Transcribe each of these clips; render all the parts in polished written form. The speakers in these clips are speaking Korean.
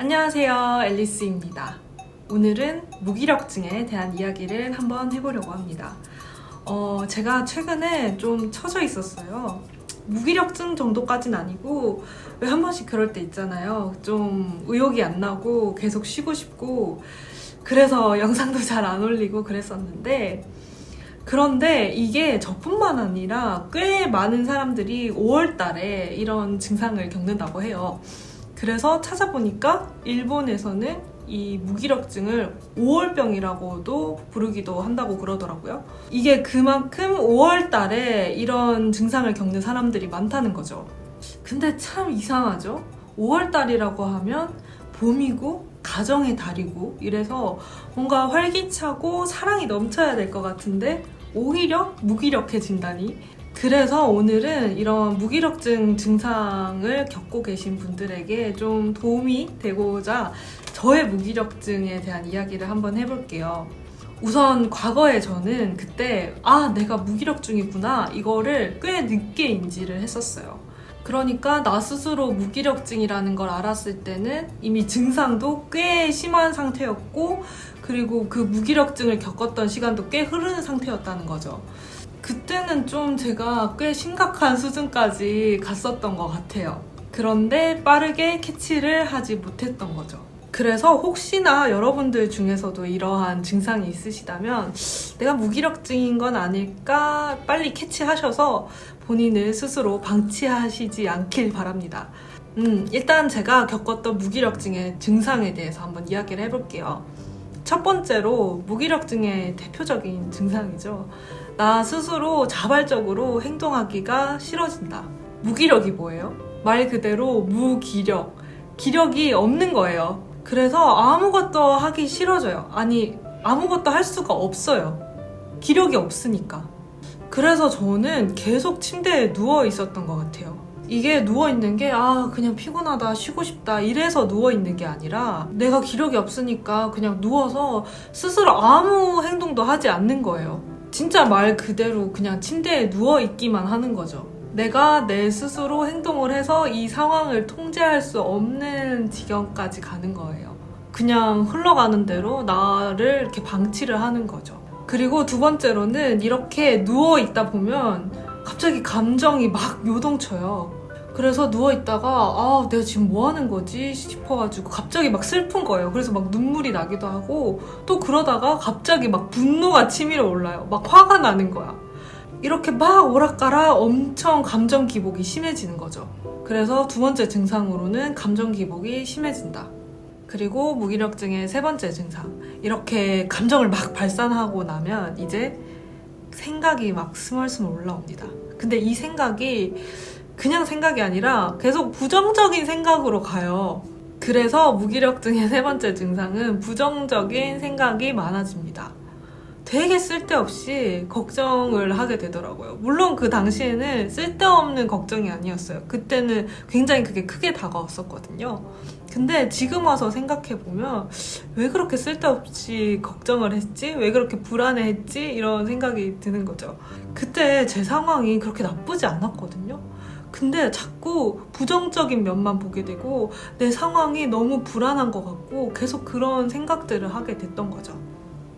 안녕하세요, 앨리스입니다. 오늘은 무기력증에 대한 이야기를 한번 해보려고 합니다. 제가 최근에 좀 처져 있었어요. 무기력증 정도까진 아니고 왜 한 번씩 그럴 때 있잖아요. 좀 의욕이 안 나고 계속 쉬고 싶고 그래서 영상도 잘 안 올리고 그랬었는데, 그런데 이게 저뿐만 아니라 꽤 많은 사람들이 5월 달에 이런 증상을 겪는다고 해요. 그래서 찾아보니까 일본에서는 이 무기력증을 5월병이라고도 부르기도 한다고 그러더라고요. 이게 그만큼 5월 달에 이런 증상을 겪는 사람들이 많다는 거죠. 근데 참 이상하죠? 5월 달이라고 하면 봄이고 가정의 달이고 이래서 뭔가 활기차고 사랑이 넘쳐야 될 것 같은데 오히려 무기력해진다니. 그래서 오늘은 이런 무기력증 증상을 겪고 계신 분들에게 좀 도움이 되고자 저의 무기력증에 대한 이야기를 한번 해볼게요. 우선 과거에 저는 그때 내가 무기력증이구나 이거를 꽤 늦게 인지를 했었어요. 그러니까 나 스스로 무기력증이라는 걸 알았을 때는 이미 증상도 꽤 심한 상태였고, 그리고 그 무기력증을 겪었던 시간도 꽤 흐르는 상태였다는 거죠. 그때는 좀 제가 꽤 심각한 수준까지 갔었던 것 같아요. 그런데 빠르게 캐치를 하지 못했던 거죠. 그래서 혹시나 여러분들 중에서도 이러한 증상이 있으시다면 내가 무기력증인 건 아닐까 빨리 캐치하셔서 본인을 스스로 방치하시지 않길 바랍니다. 일단 제가 겪었던 무기력증의 증상에 대해서 한번 이야기를 해볼게요. 첫 번째로 무기력증의 대표적인 증상이죠. 나 스스로 자발적으로 행동하기가 싫어진다. 무기력이 뭐예요? 말 그대로 무기력. 기력이 없는 거예요. 그래서 아무것도 하기 싫어져요. 아니, 아무것도 할 수가 없어요. 기력이 없으니까. 그래서 저는 계속 침대에 누워 있었던 것 같아요. 이게 누워있는 게 그냥 피곤하다 쉬고 싶다 이래서 누워있는 게 아니라 내가 기력이 없으니까 그냥 누워서 스스로 아무 행동도 하지 않는 거예요. 진짜 말 그대로 그냥 침대에 누워있기만 하는 거죠. 내가 내 스스로 행동을 해서 이 상황을 통제할 수 없는 지경까지 가는 거예요. 그냥 흘러가는 대로 나를 이렇게 방치를 하는 거죠. 그리고 두 번째로는 이렇게 누워있다 보면 갑자기 감정이 막 요동쳐요. 그래서 누워있다가 내가 지금 뭐 하는 거지 싶어가지고 갑자기 막 슬픈 거예요. 그래서 막 눈물이 나기도 하고 또 그러다가 갑자기 막 분노가 치밀어 올라요. 막 화가 나는 거야. 이렇게 막 오락가락 엄청 감정 기복이 심해지는 거죠. 그래서 두 번째 증상으로는 감정 기복이 심해진다. 그리고 무기력증의 세 번째 증상. 이렇게 감정을 막 발산하고 나면 이제 생각이 막 스멀스멀 올라옵니다. 근데 이 생각이 그냥 생각이 아니라 계속 부정적인 생각으로 가요. 그래서 무기력증의 세 번째 증상은 부정적인 생각이 많아집니다. 되게 쓸데없이 걱정을 하게 되더라고요. 물론 그 당시에는 쓸데없는 걱정이 아니었어요. 그때는 굉장히 그게 크게 다가왔었거든요. 근데 지금 와서 생각해보면 왜 그렇게 쓸데없이 걱정을 했지? 왜 그렇게 불안해했지? 이런 생각이 드는 거죠. 그때 제 상황이 그렇게 나쁘지 않았거든요. 근데 자꾸 부정적인 면만 보게 되고 내 상황이 너무 불안한 것 같고 계속 그런 생각들을 하게 됐던 거죠.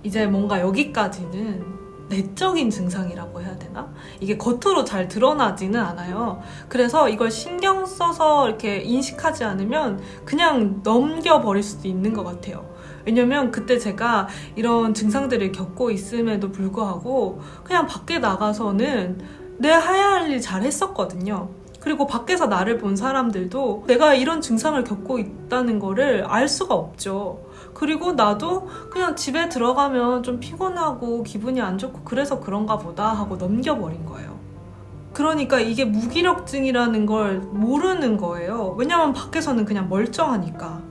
이제 뭔가 여기까지는 내적인 증상이라고 해야 되나? 이게 겉으로 잘 드러나지는 않아요. 그래서 이걸 신경 써서 이렇게 인식하지 않으면 그냥 넘겨버릴 수도 있는 것 같아요. 왜냐면 그때 제가 이런 증상들을 겪고 있음에도 불구하고 그냥 밖에 나가서는 내 해야 할 일 잘 했었거든요. 그리고 밖에서 나를 본 사람들도 내가 이런 증상을 겪고 있다는 거를 알 수가 없죠. 그리고 나도 그냥 집에 들어가면 좀 피곤하고 기분이 안 좋고 그래서 그런가 보다 하고 넘겨버린 거예요. 그러니까 이게 무기력증이라는 걸 모르는 거예요. 왜냐면 밖에서는 그냥 멀쩡하니까.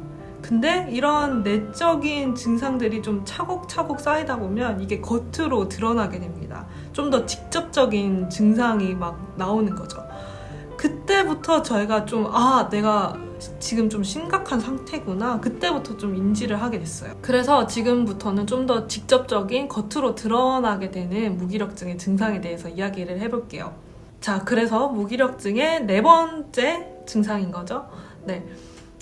근데 이런 내적인 증상들이 좀 차곡차곡 쌓이다 보면 이게 겉으로 드러나게 됩니다. 좀 더 직접적인 증상이 막 나오는 거죠. 그때부터 저희가 좀 내가 지금 좀 심각한 상태구나 그때부터 좀 인지를 하게 됐어요. 그래서 지금부터는 좀 더 직접적인 겉으로 드러나게 되는 무기력증의 증상에 대해서 이야기를 해볼게요. 자, 그래서 무기력증의 네 번째 증상인 거죠. 네,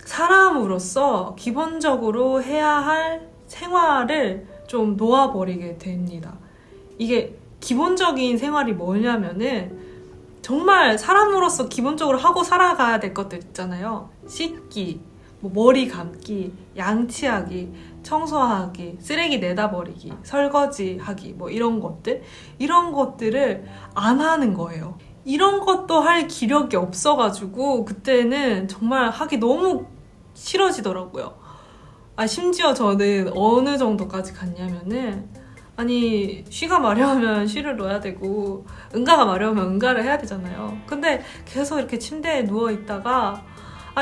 사람으로서 기본적으로 해야 할 생활을 좀 놓아버리게 됩니다. 이게 기본적인 생활이 뭐냐면은 정말 사람으로서 기본적으로 하고 살아가야 될 것들 있잖아요. 씻기, 뭐 머리 감기, 양치하기, 청소하기, 쓰레기 내다 버리기, 설거지하기, 뭐 이런 것들을 안 하는 거예요. 이런 것도 할 기력이 없어가지고 그때는 정말 하기 너무 싫어지더라고요. 심지어 저는 어느 정도까지 갔냐면은, 아니, 쉬가 마려우면 쉬를 넣어야 되고, 응가가 마려우면 응가를 해야 되잖아요. 근데 계속 이렇게 침대에 누워있다가,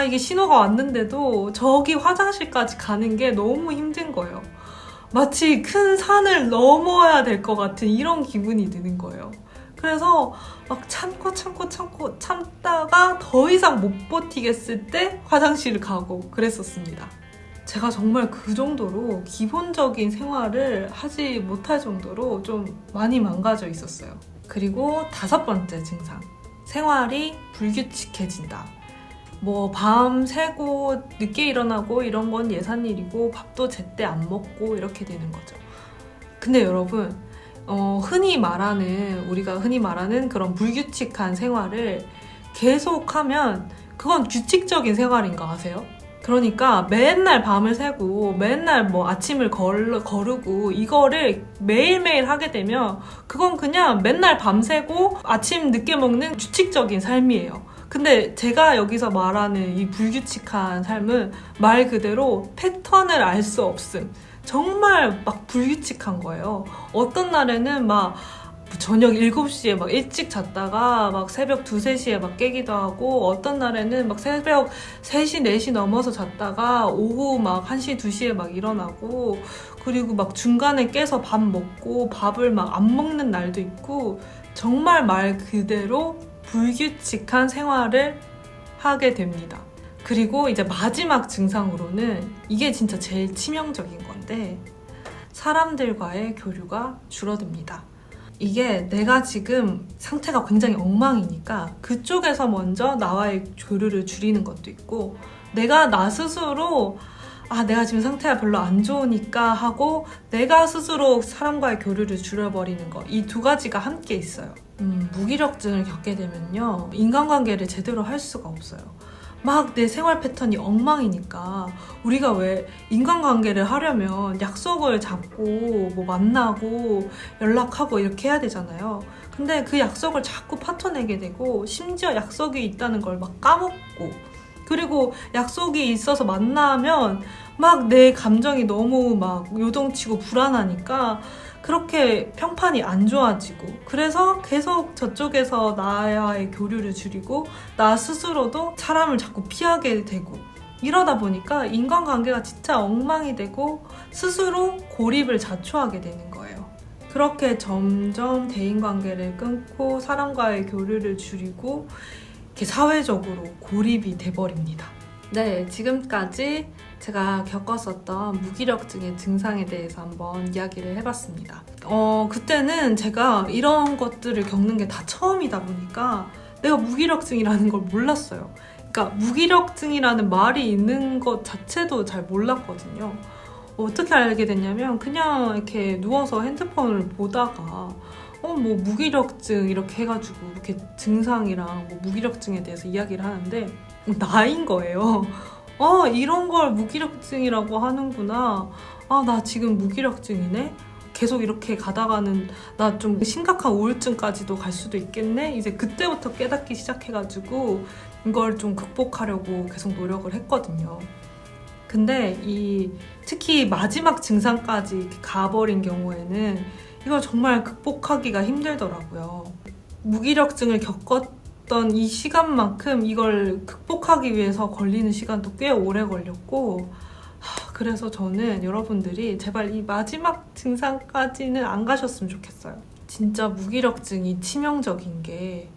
이게 신호가 왔는데도 저기 화장실까지 가는 게 너무 힘든 거예요. 마치 큰 산을 넘어야 될 것 같은 이런 기분이 드는 거예요. 그래서 막 참다가 더 이상 못 버티겠을 때 화장실을 가고 그랬었습니다. 제가 정말 그 정도로 기본적인 생활을 하지 못할 정도로 좀 많이 망가져 있었어요. 그리고 5번째 증상. 생활이 불규칙해진다. 뭐 밤 새고 늦게 일어나고 이런 건 예산일이고 밥도 제때 안 먹고 이렇게 되는 거죠. 근데 여러분, 우리가 흔히 말하는 그런 불규칙한 생활을 계속하면 그건 규칙적인 생활인 거 아세요? 그러니까 맨날 밤을 새고 맨날 뭐 아침을 거르고 이거를 매일매일 하게 되면 그건 그냥 맨날 밤새고 아침 늦게 먹는 규칙적인 삶이에요. 근데 제가 여기서 말하는 이 불규칙한 삶은 말 그대로 패턴을 알 수 없음. 정말 막 불규칙한 거예요. 어떤 날에는 막 저녁 7시에 막 일찍 잤다가 막 새벽 2, 3시에 막 깨기도 하고, 어떤 날에는 막 새벽 3시, 4시 넘어서 잤다가 오후 막 1시, 2시에 막 일어나고, 그리고 막 중간에 깨서 밥 먹고 밥을 막 안 먹는 날도 있고, 정말 말 그대로 불규칙한 생활을 하게 됩니다. 그리고 이제 마지막 증상으로는 이게 진짜 제일 치명적인 건데, 사람들과의 교류가 줄어듭니다. 이게 내가 지금 상태가 굉장히 엉망이니까 그쪽에서 먼저 나와의 교류를 줄이는 것도 있고, 내가 나 스스로 내가 지금 상태가 별로 안 좋으니까 하고 내가 스스로 사람과의 교류를 줄여버리는 거, 이 두 가지가 함께 있어요. 무기력증을 겪게 되면요, 인간관계를 제대로 할 수가 없어요. 막 내 생활 패턴이 엉망이니까 우리가 왜 인간관계를 하려면 약속을 잡고 뭐 만나고 연락하고 이렇게 해야 되잖아요. 근데 그 약속을 자꾸 파토내게 되고, 심지어 약속이 있다는 걸 막 까먹고, 그리고 약속이 있어서 만나면 막 내 감정이 너무 막 요동치고 불안하니까 그렇게 평판이 안 좋아지고, 그래서 계속 저쪽에서 나와의 교류를 줄이고 나 스스로도 사람을 자꾸 피하게 되고, 이러다 보니까 인간관계가 진짜 엉망이 되고 스스로 고립을 자초하게 되는 거예요. 그렇게 점점 대인관계를 끊고 사람과의 교류를 줄이고 이렇게 사회적으로 고립이 돼버립니다. 네, 지금까지 제가 겪었었던 무기력증의 증상에 대해서 한번 이야기를 해봤습니다. 그때는 제가 이런 것들을 겪는 게 다 처음이다 보니까 내가 무기력증이라는 걸 몰랐어요. 그러니까 무기력증이라는 말이 있는 것 자체도 잘 몰랐거든요. 어떻게 알게 됐냐면, 그냥 이렇게 누워서 핸드폰을 보다가 뭐 무기력증 이렇게 해가지고 이렇게 증상이랑 뭐 무기력증에 대해서 이야기를 하는데 나인 거예요. 이런 걸 무기력증이라고 하는구나. 나 지금 무기력증이네? 계속 이렇게 가다가는 나 좀 심각한 우울증까지도 갈 수도 있겠네? 이제 그때부터 깨닫기 시작해가지고 이걸 좀 극복하려고 계속 노력을 했거든요. 근데 특히 마지막 증상까지 이렇게 가버린 경우에는 이걸 정말 극복하기가 힘들더라고요. 무기력증을 겪었던 이 시간만큼 이걸 극복하기 위해서 걸리는 시간도 꽤 오래 걸렸고, 그래서 저는 여러분들이 제발 이 마지막 증상까지는 안 가셨으면 좋겠어요. 진짜 무기력증이 치명적인 게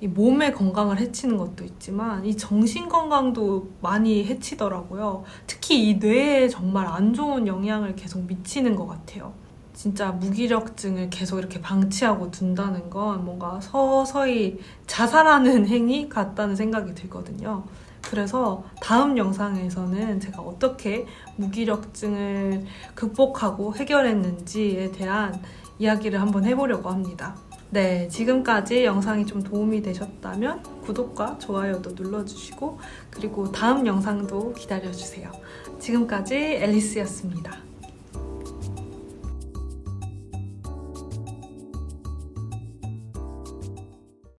이 몸의 건강을 해치는 것도 있지만 이 정신 건강도 많이 해치더라고요. 특히 이 뇌에 정말 안 좋은 영향을 계속 미치는 것 같아요. 진짜 무기력증을 계속 이렇게 방치하고 둔다는 건 뭔가 서서히 자살하는 행위 같다는 생각이 들거든요. 그래서 다음 영상에서는 제가 어떻게 무기력증을 극복하고 해결했는지에 대한 이야기를 한번 해보려고 합니다. 네, 지금까지 영상이 좀 도움이 되셨다면 구독과 좋아요도 눌러주시고 그리고 다음 영상도 기다려주세요. 지금까지 앨리스였습니다.